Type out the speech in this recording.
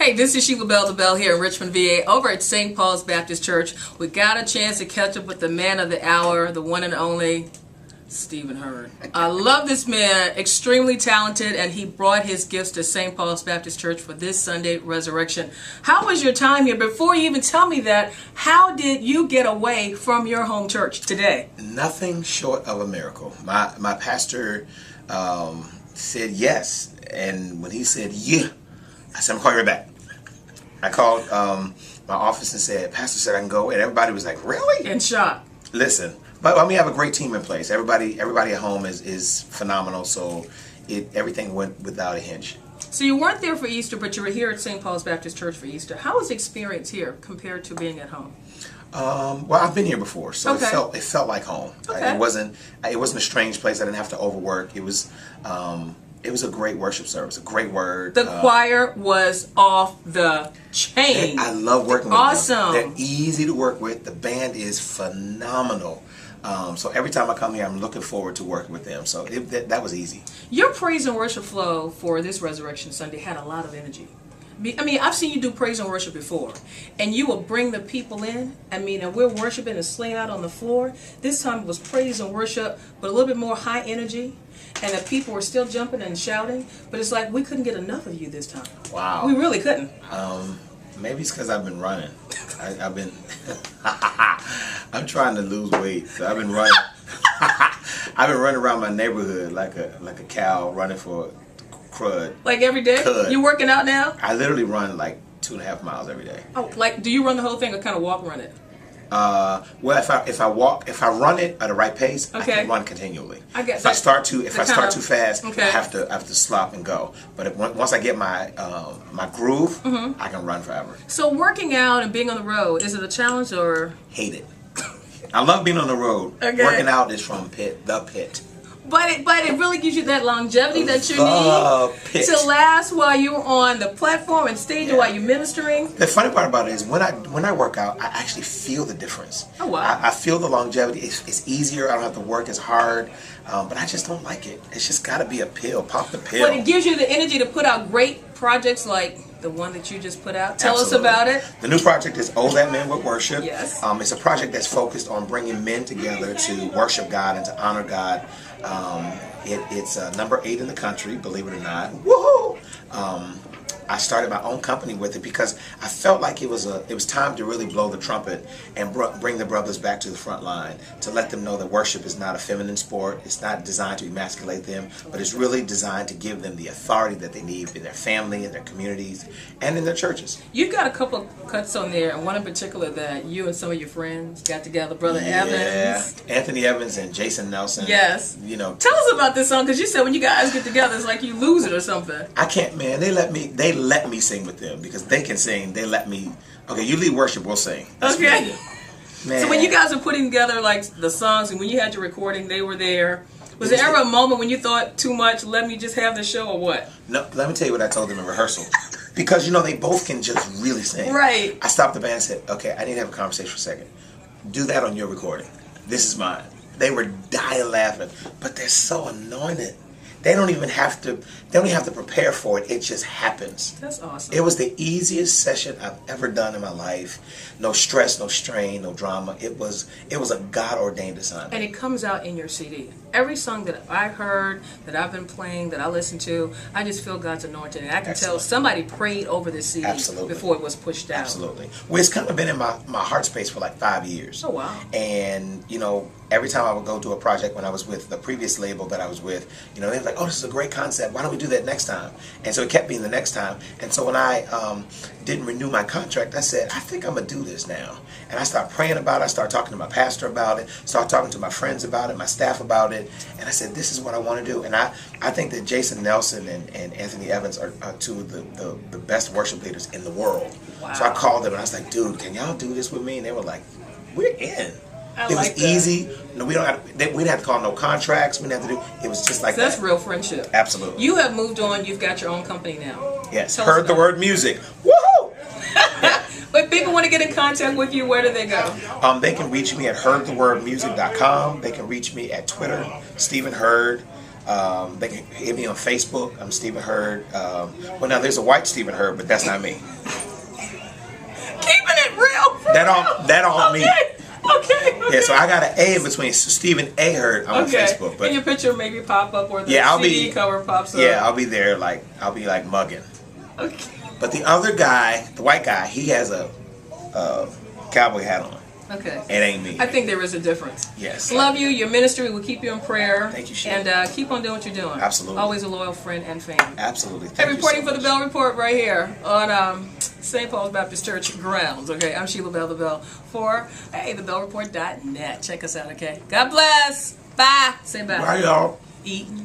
Hey, this is Sheilah Belle, the Belle here in Richmond, VA, over at St. Paul's Baptist Church. We got a chance to catch up with the man of the hour, the one and only Stephen Hurd. I love this man, extremely talented, and he brought his gifts to St. Paul's Baptist Church for this Sunday resurrection. How was your time here? Before you even tell me that, how did you get away from your home church today? Nothing short of a miracle. My pastor said yes, and when he said yeah, I said, I'm calling you right back. I called my office and said, Pastor said I can go, and everybody was like, really? In shock. Listen, but we have a great team in place. Everybody at home is phenomenal, so everything went without a hitch. So you weren't there for Easter, but you were here at St. Paul's Baptist Church for Easter. How was the experience here compared to being at home? Well, I've been here before, so okay. it felt like home. Okay. It wasn't a strange place. I didn't have to overwork. It was a great worship service, a great word. The choir was off the chain. I love working with awesome. them. They're easy to work with. The band is phenomenal. So every time I come here, I'm looking forward to working with them. So that was easy. Your praise and worship flow for this Resurrection Sunday had a lot of energy. I mean, I've seen you do praise and worship before, and you will bring the people in. I mean, and we're worshiping and slaying out on the floor. This time it was praise and worship, but a little bit more high energy, and the people were still jumping and shouting. But it's like we couldn't get enough of you this time. Wow. We really couldn't. Maybe it's because I've been running. I've been. I'm trying to lose weight, so I've been running. I've been running around my neighborhood like a cow running for crud. Like every day? Crud. You working out now? I literally run like 2.5 miles every day. Oh, like do you run the whole thing or kind of run it? Well, if I run it at the right pace, okay. I can run continually. I get if I start too fast, okay. I have to stop and go. But once I get my groove, mm-hmm. I can run forever. So working out and being on the road, is it a challenge or? Hate it. I love being on the road. Okay. Working out is from the pit. But it really gives you that longevity that you need to last while you're on the platform and stage, while you're ministering. The funny part about it is when I work out, I actually feel the difference. Oh wow! I feel the longevity. It's easier. I don't have to work as hard, but I just don't like it. It's just got to be a pill. Pop the pill. But it gives you the energy to put out great projects like the one that you just put out. Tell Absolutely. us about it. The new project is Oh That Men Would Worship. Yes. It's a project that's focused on bringing men together to worship God and to honor God. It's number 8 in the country, believe it or not. Woohoo! I started my own company with it because I felt like it was time to really blow the trumpet and bring the brothers back to the front line, to let them know that worship is not a feminine sport. It's not designed to emasculate them, but it's really designed to give them the authority that they need in their family, in their communities, and in their churches. You've got a couple of cuts on there, and one in particular that you and some of your friends got together, Brother Evans. Anthony Evans and Jason Nelson. Yes. You know. Tell us about this song, because you said when you guys get together, it's like you lose it or something. I can't, man. They let me sing with them because they can sing. They let me. Okay, you lead worship, we'll sing. That's okay. Man. So when you guys were putting together like the songs and when you had your recording, they were there. Was there ever a moment when you thought too much? Let me just have the show, or what? No. Let me tell you what I told them in rehearsal. Because they both can just really sing. Right. I stopped the band and said, "Okay, I need to have a conversation for a second. Do that on your recording. This is mine." They were dying laughing, but they're so anointed. They don't even have to prepare for it. It just happens. That's awesome. It was the easiest session I've ever done in my life. No stress, no strain, no drama. It was a God-ordained assignment. And it comes out in your CD. Every song that I heard, that I've been playing, that I listen to, I just feel God's anointing. And I can tell somebody prayed over this CD before it was pushed out. Absolutely. Well, it's kind of been in my heart space for like 5 years. Oh, wow. And, every time I would go do a project when I was with the previous label that I was with, they were like, "Oh, this is a great concept. Why don't we do that next time?" And so it kept being the next time. And so when I didn't renew my contract, I said, "I think I'm going to do this now." And I started praying about it. I started talking to my pastor about it. Started talking to my friends about it, my staff about it. And I said, "This is what I want to do." And I think that Jason Nelson and Anthony Evans are two of the best worship leaders in the world. Wow. So I called them and I was like, "Dude, can y'all do this with me?" And they were like, "We're in." It was easy. We didn't have to call no contracts. We didn't have to do. It was just like that's that. Real friendship. Absolutely. You have moved on. You've got your own company now. Yes. Heard the Word Music. Woohoo! But people want to get in contact with you. Where do they go? They can reach me at heardthewordmusic.com. They can reach me at Twitter, Stephen Hurd. They can hit me on Facebook. I'm Stephen Hurd. Well, now there's a white Stephen Hurd, but that's not me. Keeping it real. That all me. Okay. Yeah, so I got an A in between. So Stephen A. Hurd on Facebook. But and your picture maybe pop up or the CD cover pops up. Yeah, I'll be there. I'll be mugging. Okay. But the other guy, the white guy, he has a cowboy hat on. Okay. It ain't me. I think there is a difference. Yes. Love you. Your ministry will keep you in prayer. Thank you, Sheilah. And keep on doing what you're doing. Absolutely. Always a loyal friend and fan. Absolutely. Hey, reporting for the Belle Report right here on St. Paul's Baptist Church grounds. Okay, I'm Sheilah Belle, the Belle, for thebellereport.net. Check us out, okay? God bless. Bye. Say bye. Bye, y'all. Eating.